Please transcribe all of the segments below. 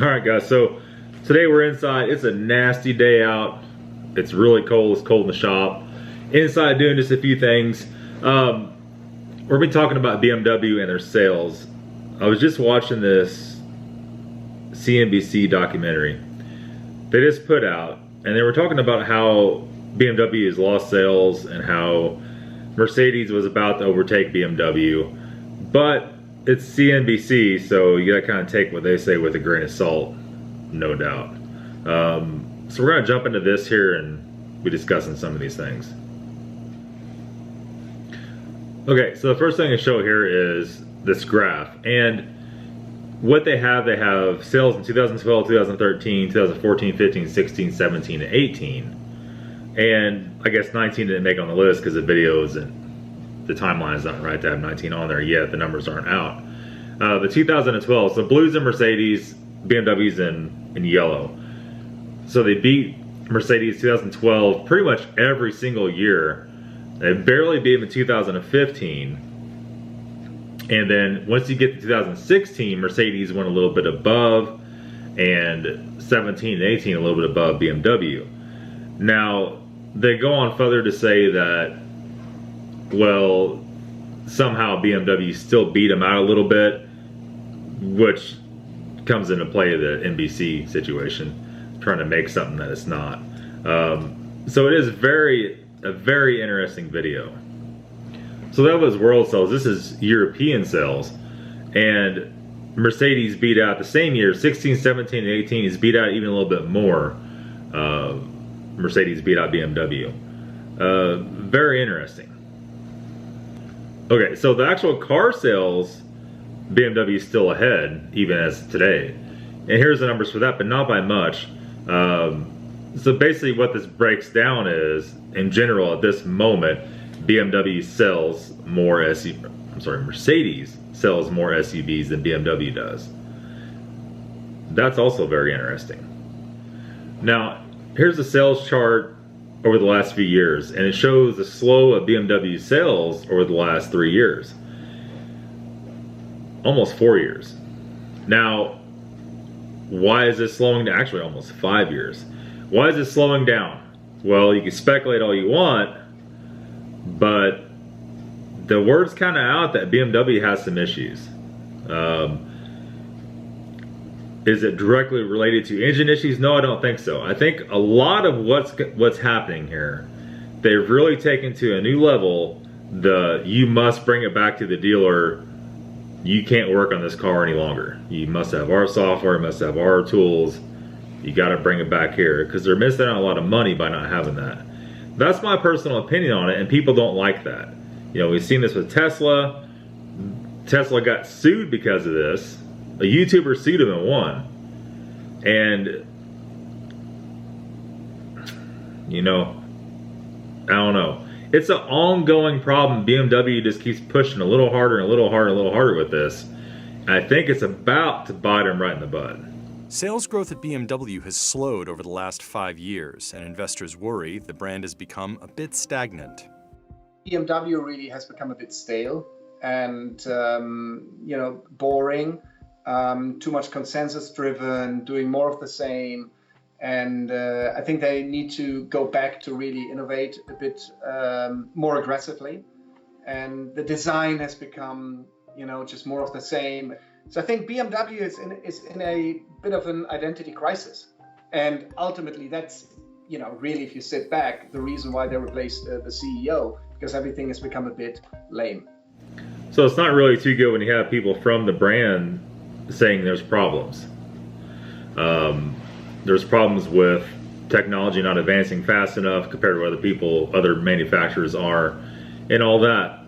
Alright guys, so today we're inside. It's a nasty day out. It's really cold. It's cold in the shop. Inside doing just a few things. We're going to be talking about BMW and their sales. I was just watching this CNBC documentary they just put out, and they were talking about how BMW has lost sales and how Mercedes was about to overtake BMW. But it's CNBC, so you gotta kind of take what they say with a grain of salt, no doubt. So we're gonna jump into this here and be discussing some of these things. Okay, so the first thing to show here is this graph, and what they have sales in 2012, 2013, 2014, 15, 16, 17, and 18. And I guess 19 didn't make on the list because the videos and the timeline is not right to have 19 on there yet. The numbers aren't out. The 2012, so blues and Mercedes, BMW's in yellow. So they beat Mercedes 2012 pretty much every single year. They barely beat them in 2015. And then once you get to 2016, Mercedes went a little bit above, and 17 and 18 a little bit above BMW. Now, they go on further to say that, well, somehow BMW still beat them out a little bit, which comes into play the NBC situation, trying to make something that it's not. So it is a very interesting video. So that was world sales. This is European sales. And Mercedes beat out the same year, 16, 17, and 18 is beat out even a little bit more. Mercedes beat out BMW. Very interesting. Okay, so the actual car sales, BMW is still ahead, even as today. And here's the numbers for that, but not by much. So basically what this breaks down is, in general, at this moment, Mercedes sells more SUVs than BMW does. That's also very interesting. Now, here's the sales chart over the last few years, and it shows the slow of BMW sales over the last 3 years. Almost 4 years. Now, why is this slowing down? Actually, almost 5 years. Why is it slowing down? Well, you can speculate all you want, but the word's kind of out that BMW has some issues. Is it directly related to engine issues? No, I don't think so. I think a lot of what's happening here, they've really taken to a new level you must bring it back to the dealer. You can't work on this car any longer. You must have our software, you must have our tools. You got to bring it back here, because they're missing out a lot of money by not having that. That's my personal opinion on it, and people don't like that. You know, we've seen this with Tesla. Tesla got sued because of this. A YouTuber sued him and won. And, you know, I don't know. It's an ongoing problem. BMW just keeps pushing a little harder and a little harder and a little harder with this. And I think it's about to bite him right in the butt. Sales growth at BMW has slowed over the last 5 years, and investors worry the brand has become a bit stagnant. BMW really has become a bit stale and, boring, too much consensus driven, doing more of the same. And I think they need to go back to really innovate a bit more aggressively. And the design has become, just more of the same. So I think BMW is in a bit of an identity crisis. And ultimately that's, really, if you sit back, the reason why they replaced the CEO, because everything has become a bit lame. So it's not really too good when you have people from the brand saying there's problems. There's problems with technology not advancing fast enough compared to what other manufacturers are, and all that.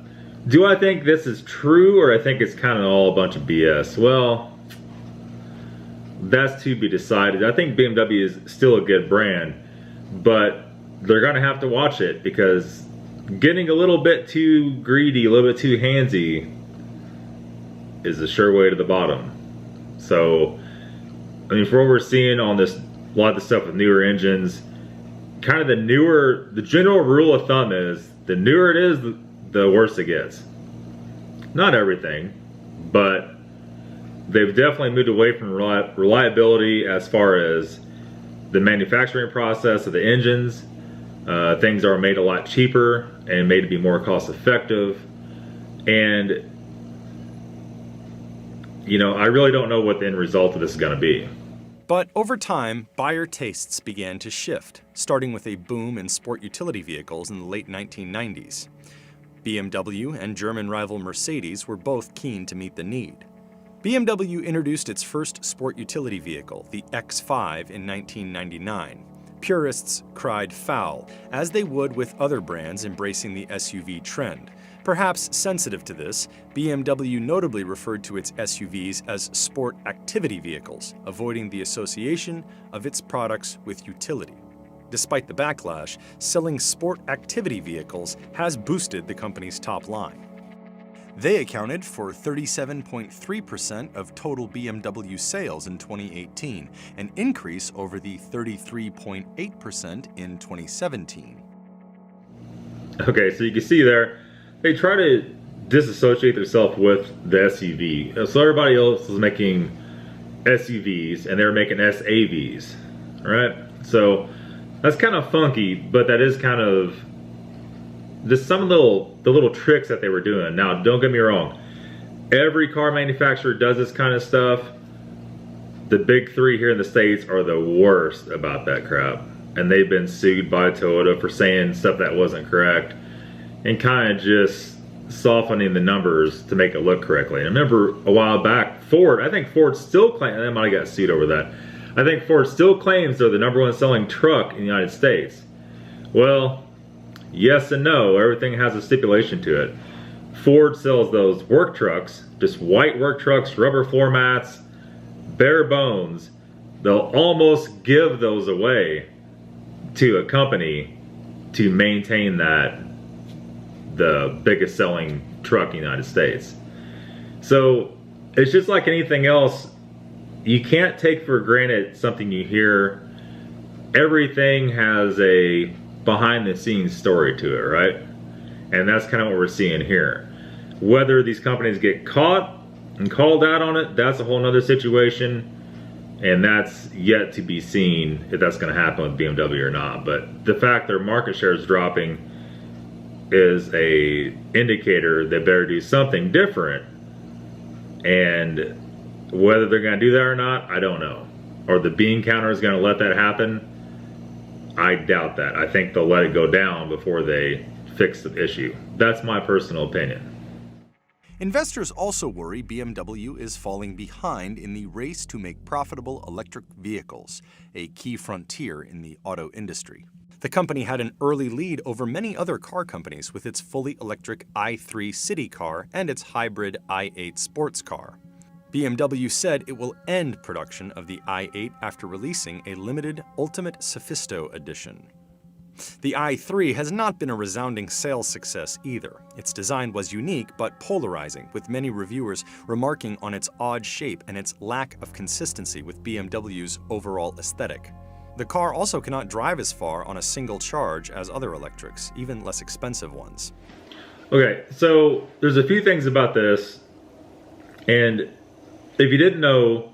Do I think this is true, or I think it's kind of all a bunch of BS? Well, that's to be decided. I think BMW is still a good brand, but they're going to have to watch it, because getting a little bit too greedy, a little bit too handsy is a sure way to the bottom. So, I mean, for what we're seeing on this, a lot of the stuff with newer engines, kind of the general rule of thumb is, the newer it is, the worse it gets. Not everything, but they've definitely moved away from reliability as far as the manufacturing process of the engines. Things are made a lot cheaper and made to be more cost effective. And, you know, I really don't know what the end result of this is going to be. But over time, buyer tastes began to shift, starting with a boom in sport utility vehicles in the late 1990s. BMW and German rival Mercedes were both keen to meet the need. BMW introduced its first sport utility vehicle, the X5, in 1999. Purists cried foul, as they would with other brands embracing the SUV trend. Perhaps sensitive to this, BMW notably referred to its SUVs as sport activity vehicles, avoiding the association of its products with utility. Despite the backlash, selling sport activity vehicles has boosted the company's top line. They accounted for 37.3% of total BMW sales in 2018, an increase over the 33.8% in 2017. Okay, so you can see there, they try to disassociate themselves with the SUV. So everybody else is making SUVs and they're making SAVs, right? So that's kind of funky, but that is kind of just some of the little tricks that they were doing. Now, don't get me wrong. Every car manufacturer does this kind of stuff. The big three here in the States are the worst about that crap. And they've been sued by Toyota for saying stuff that wasn't correct and kind of just softening the numbers to make it look correctly. I remember a while back, Ford, I think Ford still claims, they might have got sued over that. I think Ford still claims they're the #1 selling truck in the United States. Well, yes and no. Everything has a stipulation to it. Ford sells those work trucks, just white work trucks, rubber floor mats, bare bones. They'll almost give those away to a company to maintain that the biggest selling truck in the United States. So it's just like anything else. You can't take for granted something you hear. Everything has a behind the scenes story to it, right? And that's kind of what we're seeing here. Whether these companies get caught and called out on it, that's a whole nother situation. And that's yet to be seen if that's going to happen with BMW or not. But the fact their market share is dropping is a indicator they better do something different. And whether they're going to do that or not, I don't know. Or the bean counter is going to let that happen, I doubt that. I think they'll let it go down before they fix the issue. That's my personal opinion. Investors also worry BMW is falling behind in the race to make profitable electric vehicles, a key frontier in the auto industry. The company had an early lead over many other car companies with its fully electric i3 city car and its hybrid i8 sports car. BMW said it will end production of the i8 after releasing a limited Ultimate Sophisto edition. The i3 has not been a resounding sales success either. Its design was unique but polarizing, with many reviewers remarking on its odd shape and its lack of consistency with BMW's overall aesthetic. The car also cannot drive as far on a single charge as other electrics, even less expensive ones. Okay, so there's a few things about this, and if you didn't know,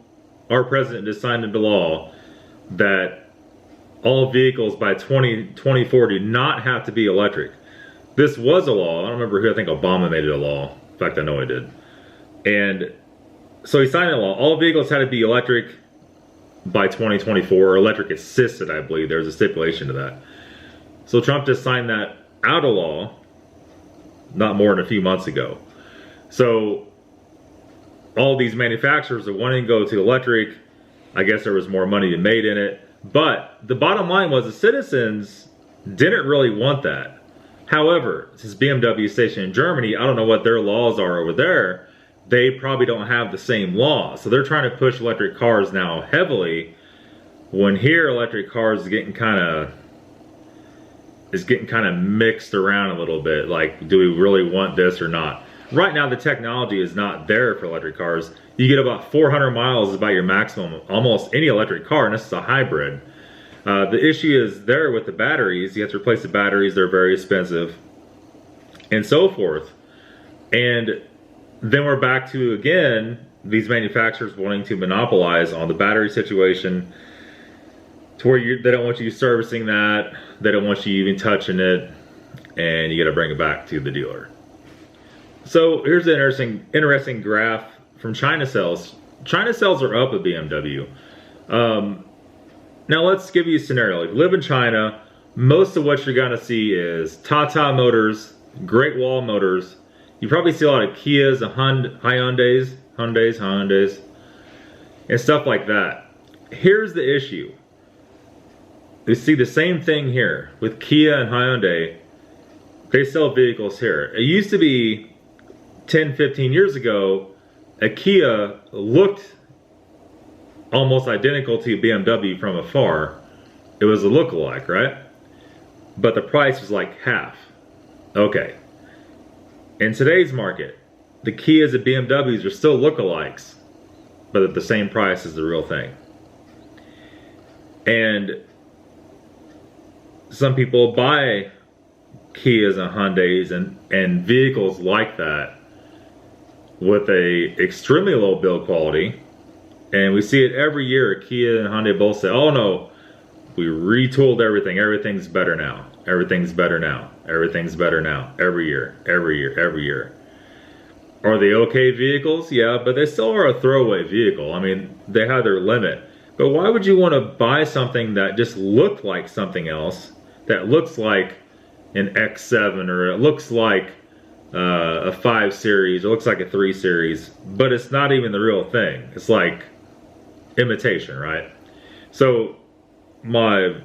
our president just signed into law that all vehicles by 2024 do not have to be electric. This was a law. I don't remember who. I think Obama made it a law. In fact, I know he did. And so he signed a law. All vehicles had to be electric by 2024, or electric assisted, I believe. There's a stipulation to that. So Trump just signed that out of law not more than a few months ago. So all these manufacturers are wanting to go to electric. I guess there was more money made in it. But the bottom line was the citizens didn't really want that. However, since BMW is stationed in Germany, I don't know what their laws are over there. They probably don't have the same law. So they're trying to push electric cars now heavily, when here electric cars is getting kind of mixed around a little bit. Like, do we really want this or not? Right now the technology is not there for electric cars. You get about 400 miles is about your maximum almost any electric car, and this is a hybrid. The issue is there with the batteries. You have to replace the batteries. They're very expensive and so forth. And then we're back to, again, these manufacturers wanting to monopolize on the battery situation to where they don't want you servicing that, they don't want you even touching it, and you got to bring it back to the dealer. So here's an interesting graph from China sales. China sales are up at BMW. Now let's give you a scenario. Like, live in China, most of what you're gonna see is Tata Motors, Great Wall Motors. You probably see a lot of Kias and Hyundais, and stuff like that. Here's the issue. You see the same thing here with Kia and Hyundai. They sell vehicles here. It used to be 10, 15 years ago, a Kia looked almost identical to a BMW from afar. It was a lookalike, right? But the price was like half. Okay. In today's market, the Kias and BMWs are still lookalikes, but at the same price as the real thing. And some people buy Kias and Hyundais and vehicles like that with a extremely low build quality, and we see it every year. Kia and Hyundai both say, oh no, we retooled everything, everything's better now, everything's better now, everything's better now, every year. Are they okay vehicles? Yeah, but they still are a throwaway vehicle. I mean, they have their limit. But why would you want to buy something that just looked like something else, that looks like an X7, or it looks like a 5 Series, it looks like a 3 Series, but it's not even the real thing? It's like imitation, right? So my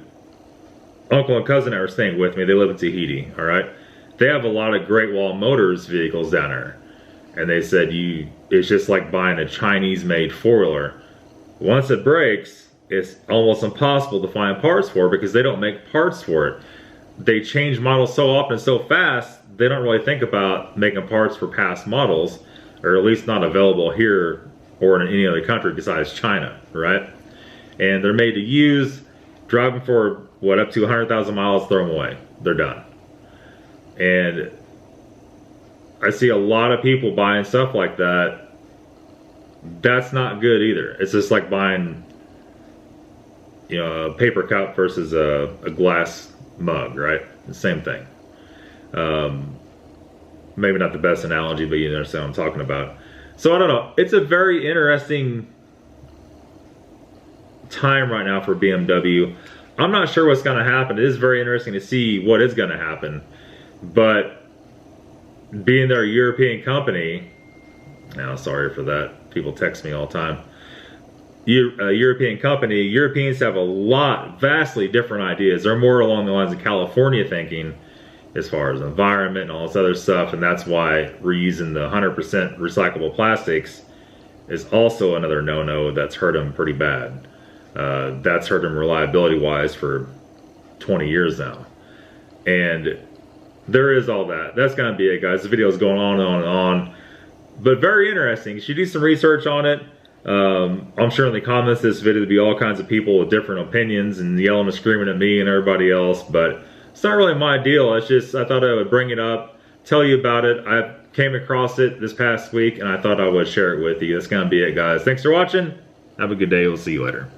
uncle and cousin that were staying with me, they live in Tahiti, all right? They have a lot of Great Wall Motors vehicles down there. And they said, it's just like buying a Chinese-made four-wheeler. Once it breaks, it's almost impossible to find parts for it because they don't make parts for it. They change models so often and so fast, they don't really think about making parts for past models, or at least not available here or in any other country besides China, right? And they're made to use, drive them for, what, up to 100,000 miles, throw them away. They're done. And I see a lot of people buying stuff like that. That's not good either. It's just like buying, you know, a paper cup versus a glass mug, right? The same thing. Maybe not the best analogy, but you understand what I'm talking about. So I don't know. It's a very interesting time right now for BMW. I'm not sure what's going to happen. It is very interesting to see what is going to happen. But being they're a European company, now sorry for that, people text me all the time. A European company, Europeans have vastly different ideas. They're more along the lines of California thinking as far as environment and all this other stuff, and that's why reusing the 100% recyclable plastics is also another no-no that's hurt them pretty bad. That's hurt them reliability-wise for 20 years now. And there is all that. That's going to be it, guys. The video is going on and on and on. But very interesting. You should do some research on it. I'm sure in the comments of this video there'll be all kinds of people with different opinions and yelling and screaming at me and everybody else. But it's not really my deal. It's just I thought I would bring it up, tell you about it. I came across it this past week and I thought I would share it with you. That's going to be it, guys. Thanks for watching. Have a good day. We'll see you later.